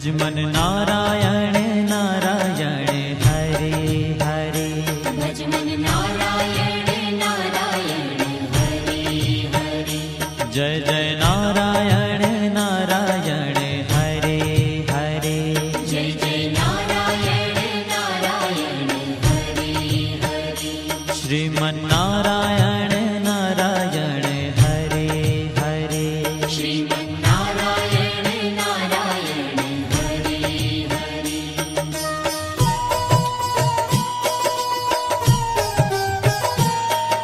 भज मन नारायण नारायण हरे हरे। भज मन नारायण नारायण हरे हरे। जय जय नारायण नारायण हरे हरे। जय जय नारायण नारायण हरे हरे। श्रीमन नारायण नारायण हरे हरे। श्रीमन नारायण नारायण हरे हरे।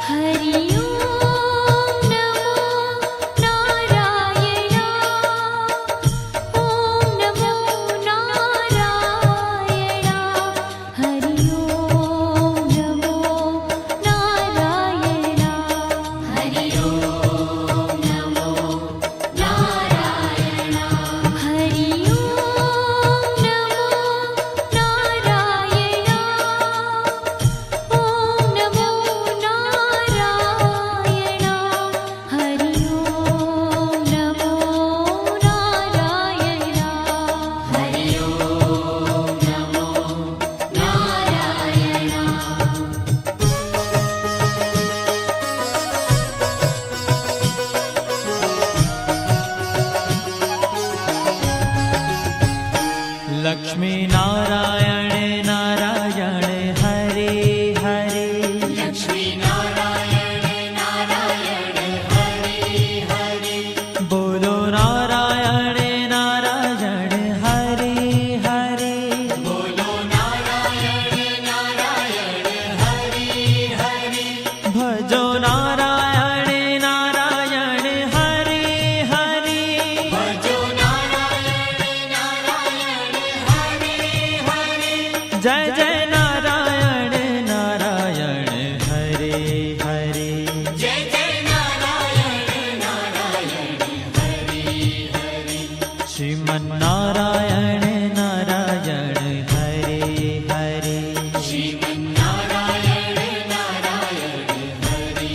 हरि ओम नमो नारायण। ओम नमो नारायण। हरि ओम नमो नारायण। हरि ओम नमो नारायण। हरि ओम नमो नारायण। ओम नमो नारायण। हरि ओम नमो नारायण। हरि ओम नमो नारायण। लक्ष्मी नारायण नारायण हरे हरे। लक्ष्मी नारायण नारायण हरे हरे। बोलो नारायण नारायण हरे हरे। बोलो नारायण नारायण हरे हरे। भजो नारायण नारायण हरे हरे। भजो नारायण नारायण हरे हरे। जय जय नारायण नारायण हरे हरे। जय जय नारायण नारायण हरे हरे। श्रीमन नारायण नारायण हरे हरे। श्रीमन नारायण नारायण हरे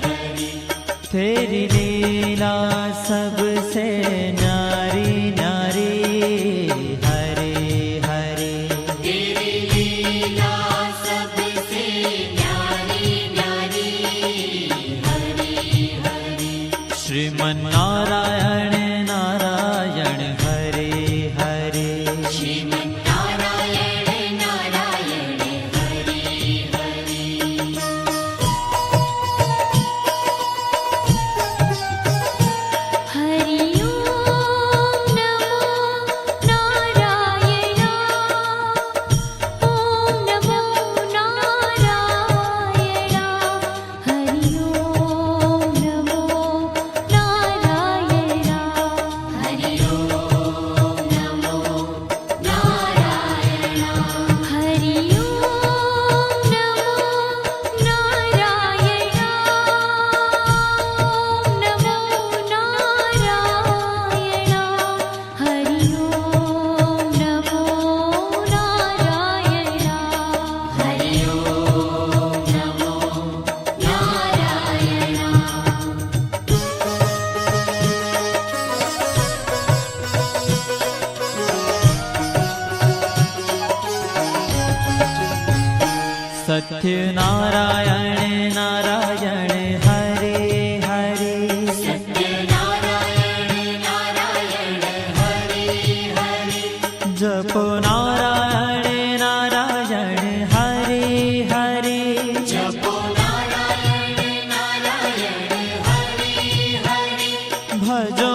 हरे। तेरी लीला सबसे न्यारी न्यारी हरे हरे। तेरी लीला सबसे न्यारी न्यारी हरे हरे। श्रीमन नारायण नारायण हरे हरे। श्रीमन नारायण नारायण हरे हरे। हरि ओम नमो नारायण। ओम नमो नारायण। हरि ओम नमो नारायण। हरि ओम नमो नारायण। हरि ओम नमो नारायण। ओम नमो नारायण। हरि ओम नमो नारायण। हरि ओम नमो सत्य नारायण नारायण हरे हरे। सत्य नारायण नारायण हरे हरे। जपो नारायण नारायण हरे हरे। जपो नारायण नारायण हरे हरे। भजो